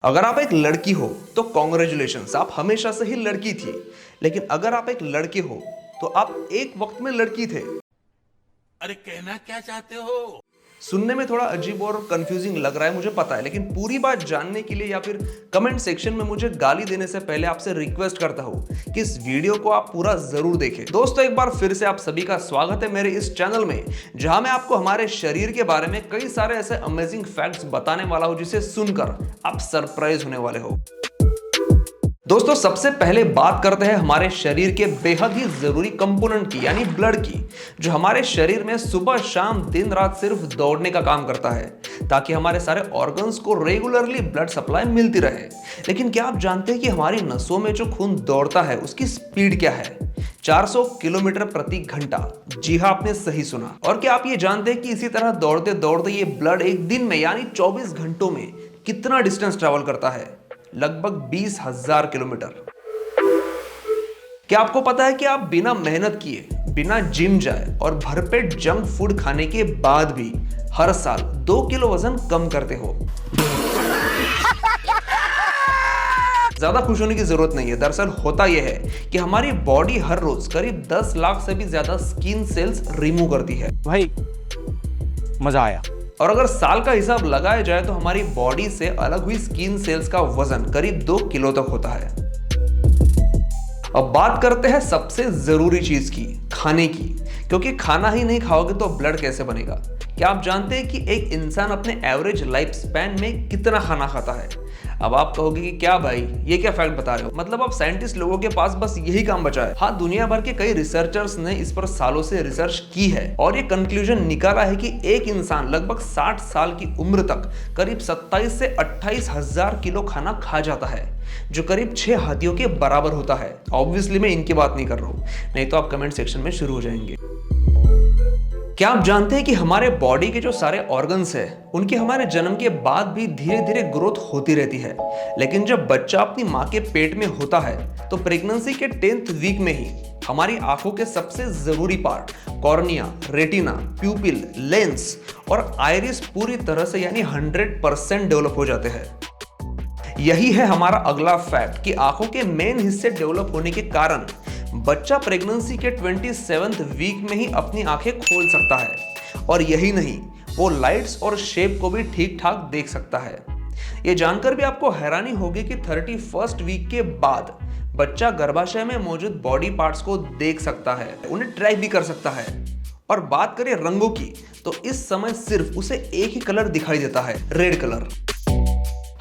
अगर आप एक लड़की हो तो कॉन्ग्रेचुलेशंस, आप हमेशा से ही लड़की थी। लेकिन अगर आप एक लड़के हो तो आप एक वक्त में लड़की थे। अरे कहना क्या चाहते हो? सुनने में थोड़ा अजीब और कंफ्यूजिंग लग रहा है, मुझे पता है, लेकिन पूरी बात जानने के लिए या फिर कमेंट सेक्शन में मुझे गाली देने से पहले आपसे रिक्वेस्ट करता हूं कि इस वीडियो को आप पूरा जरूर देखें। दोस्तों, एक बार फिर से आप सभी का स्वागत है मेरे इस चैनल में, जहां मैं आपको हमारे शरीर के बारे में कई सारे ऐसे अमेजिंग फैक्ट्स बताने वाला हूं जिसे सुनकर आप सरप्राइज होने वाले हो। दोस्तों, सबसे पहले बात करते हैं हमारे शरीर के बेहद ही जरूरी कंपोनेंट की, यानी ब्लड की, जो हमारे शरीर में सुबह शाम दिन रात सिर्फ दौड़ने का काम करता है ताकि हमारे सारे ऑर्गन्स को रेगुलरली ब्लड सप्लाई मिलती रहे। लेकिन क्या आप जानते हैं कि हमारी नसों में जो खून दौड़ता है उसकी स्पीड क्या है? 400 किलोमीटर प्रति घंटा। जी हाँ, आपने सही सुना। और क्या आप ये जानते हैं कि इसी तरह दौड़ते दौड़ते ये ब्लड एक दिन में यानी 24 घंटों में कितना डिस्टेंस ट्रेवल करता है? लगभग 20,000 किलोमीटर। क्या आपको पता है कि आप बिना मेहनत किए, बिना जिम जाए और भरपेट जंक फूड खाने के बाद भी हर साल 2 किलो वजन कम करते हो? ज्यादा खुश होने की जरूरत नहीं है। दरअसल होता यह है कि हमारी बॉडी हर रोज करीब 10 लाख से भी ज्यादा स्किन सेल्स रिमूव करती है। भाई मजा आया। और अगर साल का हिसाब लगाया जाए तो हमारी बॉडी से अलग हुई स्किन सेल्स का वजन करीब 2 किलो तक होता है। अब बात करते हैं सबसे जरूरी चीज की, खाने की, क्योंकि खाना ही नहीं खाओगे तो ब्लड कैसे बनेगा? क्या आप जानते हैं कि एक इंसान अपने एवरेज लाइफ स्पैन में कितना खाना खाता है? अब आप कहोगे कि क्या भाई, ये क्या फैक्ट बता रहे हो? मतलब अब साइंटिस्ट लोगों के पास बस यही काम बचा है। हाँ, दुनिया भर के कई रिसर्चर्स ने इस पर सालों से रिसर्च की है और ये कंक्लूजन निकाला है कि एक इंसान लगभग 60 साल की उम्र तक करीब 27 से 28 हजार किलो खाना खा जाता है, जो करीब 6 हाथियों के बराबर होता है। ऑब्वियसली मैं इनकी बात नहीं कर रहा हूँ, नहीं तो आप कमेंट सेक्शन में शुरू हो जाएंगे। क्या आप जानते हैं कि हमारे बॉडी के जो सारे ऑर्गन्स हैं उनकी हमारे जन्म के बाद भी धीरे धीरे ग्रोथ होती रहती है, लेकिन जब बच्चा अपनी माँ के पेट में होता है तो प्रेगनेंसी के 10th वीक में ही हमारी आंखों के सबसे जरूरी पार्ट कॉर्निया, रेटिना, प्यूपिल, लेंस और आइरिस पूरी तरह से यानी 100% डेवलप हो जाते हैं। यही है हमारा अगला फैक्ट कि आंखों के मेन हिस्से डेवलप होने के कारण बच्चा प्रेगनेंसी के 27th वीक में ही अपनी आंखें खोल सकता है। और यही नहीं, वो लाइट्स और शेप को भी ठीक ठाक देख सकता है। ये जानकर भी आपको हैरानी होगी कि 31st वीक के बाद बच्चा गर्भाशय में मौजूद बॉडी पार्ट्स को देख सकता है, उन्हें ट्रैक भी कर सकता है। और बात करें रंगों की, तो इस समय सिर्फ उसे एक ही कलर दिखाई देता है, रेड कलर।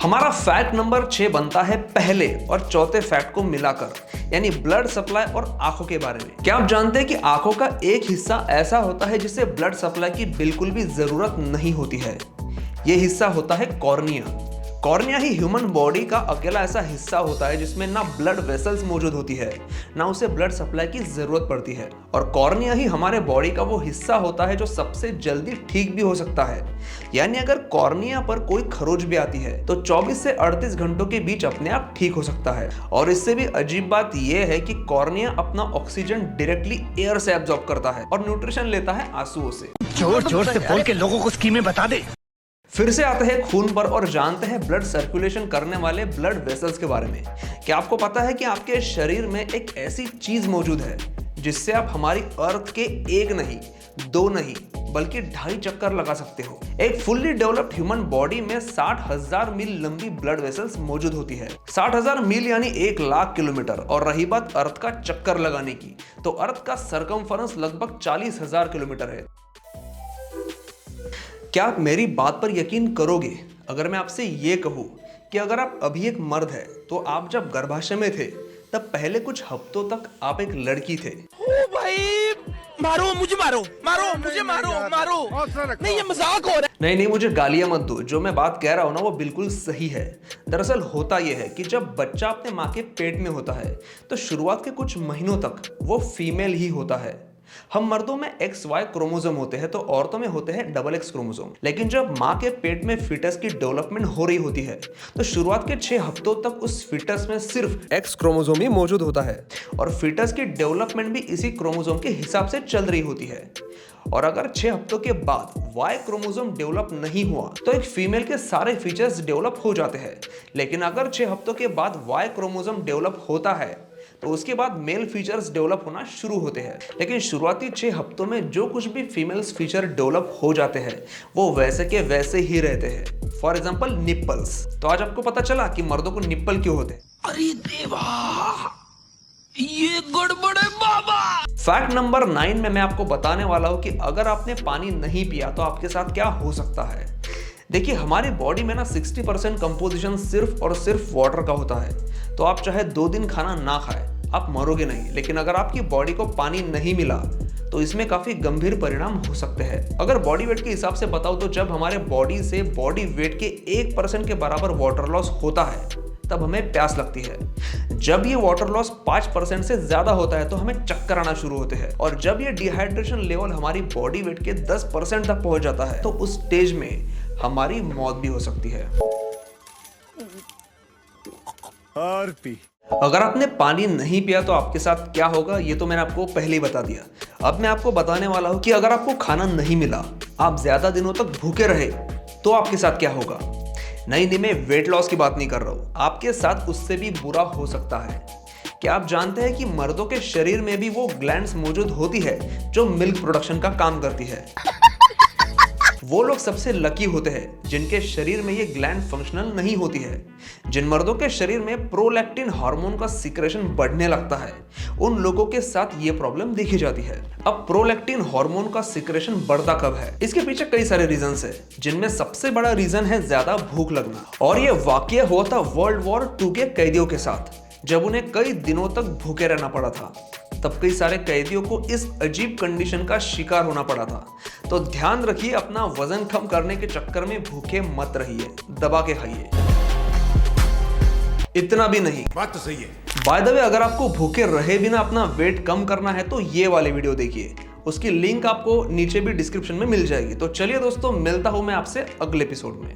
हमारा फैक्ट नंबर 6 बनता है पहले और चौथे फैक्ट को मिलाकर, यानी ब्लड सप्लाई और आंखों के बारे में। क्या आप जानते हैं कि आंखों का एक हिस्सा ऐसा होता है जिसे ब्लड सप्लाई की बिल्कुल भी जरूरत नहीं होती है? यह हिस्सा होता है कॉर्निया। कॉर्निया ही ह्यूमन बॉडी का अकेला ऐसा हिस्सा होता है जिसमें ना ब्लड वेसल्स मौजूद होती है, ना उसे ब्लड सप्लाई की जरूरत पड़ती है। और कॉर्निया ही हमारे बॉडी का वो हिस्सा होता है जो सबसे जल्दी ठीक भी हो सकता है। यानी अगर कॉर्निया पर कोई खरोच भी आती है तो 24 से 38 घंटों के बीच अपने आप ठीक हो सकता है। और इससे भी अजीब बात यह है कि कॉर्निया अपना ऑक्सीजन डायरेक्टली एयर से एब्जॉर्ब करता है और न्यूट्रिशन लेता है आंसुओं से। जोर जोर से बोल के लोगों को स्कीमें बता दे। फिर से आते हैं खून पर और जानते हैं ब्लड सर्कुलेशन करने वाले ब्लड वेसल्स के बारे में। क्या आपको पता है कि आपके शरीर में एक ऐसी चीज मौजूद है जिससे आप हमारी अर्थ के एक नहीं, 2 नहीं, बल्कि 2.5 चक्कर लगा सकते हो? एक फुल्ली डेवलप्ड ह्यूमन बॉडी में 60,000 मील लंबी ब्लड वेसल्स मौजूद होती है। 60,000 मील यानी 1 लाख किलोमीटर। और रही बात अर्थ का चक्कर लगाने की, तो अर्थ का सरकमफरेंस लगभग 40,000 किलोमीटर है। क्या आप मेरी बात पर यकीन करोगे अगर मैं आपसे ये कहूं कि अगर आप अभी एक मर्द है तो आप जब गर्भाशय में थे तब पहले कुछ हफ्तों तक आप एक लड़की थे? ओ भाई, मारो मुझे, मारो मारो मुझे, मारो मारो। नहीं, ये मजाक हो रहा है। नहीं, मुझे गालियां मत दो। जो मैं बात कह रहा हूं ना वो बिल्कुल सही है। दरअसल होता यह है कि जब बच्चा अपने माँ के पेट में होता है तो शुरुआत के कुछ महीनों तक वो फीमेल ही होता है, हम मर्दों में XY क्रोमोसोम होते हैं तो औरतों में होते हैं XX क्रोमोसोम। लेकिन जब माँ के पेट में फीटस की डेवलपमेंट हो रही होती है तो शुरुआत के 6 हफ्तों तक उस फीटस में सिर्फ X क्रोमोसोम ही मौजूद होता है और फीटस की डेवलपमेंट भी इसी क्रोमोसोम के हिसाब से चल रही होती है। और अगर 6 हफ्तों के बाद Y क्रोमोसोम डेवलप नहीं हुआ तो एक फीमेल के सारे फीचर्स डेवलप हो जाते हैं। लेकिन अगर 6 हफ्तों के बाद Y क्रोमोसोम डेवलप होता है तो उसके बाद मेल फीचर्स डेवलप होना शुरू होते हैं। लेकिन शुरुआती 6 हफ्तों में जो कुछ भी फीमेल्स फीचर डेवलप हो जाते हैं वो वैसे के वैसे ही रहते हैं। For example nipples. तो आज आपको पता चला कि मर्दों को निप्पल क्यों होते हैं। अरे देवा, ये गड़बड़ है बाबा। फैक्ट नंबर 9 में मैं आपको बताने वाला हूं कि अगर आपने पानी नहीं पिया तो आपके साथ क्या हो सकता है। देखिए, हमारी बॉडी में ना 60% कंपोजिशन सिर्फ और सिर्फ वाटर का होता है। तो आप चाहे 2 दिन खाना ना खाएं, आप मरोगे नहीं। लेकिन अगर आपकी बॉडी को पानी नहीं मिला तो इसमें काफी गंभीर परिणाम हो सकते हैं। अगर बॉडी वेट के हिसाब से बताऊं तो जब हमारे बॉडी से बॉडी वेट के 1% के बराबर वाटर लॉस होता है तब हमें प्यास लगती है। जब ये वाटर लॉस 5% से ज्यादा होता है तो हमें चक्कर आना शुरू होते हैं। और जब ये डिहाइड्रेशन लेवल हमारी बॉडी वेट के 10% तक पहुंच जाता है तो उस स्टेज में हमारी मौत भी हो सकती है। और पी। अगर आपने पानी नहीं पिया तो आपके साथ क्या होगा ये तो मैंने आपको पहले ही बता दिया। अब मैं आपको बताने वाला हूं कि अगर आपको खाना नहीं मिला, आप ज्यादा दिनों तक भूखे रहे तो आपके साथ क्या होगा। नहीं, मैं वेट लॉस की बात नहीं कर रहा हूं, आपके साथ उससे भी बुरा हो सकता है। क्या आप जानते हैं कि मर्दों के शरीर में भी वो ग्लैंड्स मौजूद होती है जो मिल्क प्रोडक्शन का काम करती है। वो लोग सबसे लकी होते हैं जिनके शरीर में ये ग्लैंड फंक्शनल नहीं होती है। जिन मर्दों के शरीर में प्रोलैक्टिन हार्मोन का सिक्रेशन बढ़ने लगता है उन लोगों के साथ ये प्रॉब्लम देखी जाती है। अब प्रोलैक्टिन हार्मोन का सिक्रेशन बढ़ता कब है, इसके पीछे कई सारे रीजंस है, जिनमें सबसे बड़ा रीजन है ज्यादा भूख लगना। और ये वाकया हुआ था वर्ल्ड वॉर 2 के कैदियों के साथ, जब उन्हें कई दिनों तक भूखे रहना पड़ा था। तब कई सारे कैदियों को इस अजीब कंडीशन का शिकार होना पड़ा था। तो ध्यान रखिए, अपना वजन कम करने के चक्कर में भूखे मत रहिए, दबा के खाइए। इतना भी नहीं, बात तो सही है। बाय द वे, अगर आपको भूखे रहे बिना अपना वेट कम करना है तो ये वाली वीडियो देखिए, उसकी लिंक आपको नीचे भी डिस्क्रिप्शन में मिल जाएगी। तो चलिए दोस्तों, मिलता हूं मैं आपसे अगले एपिसोड में।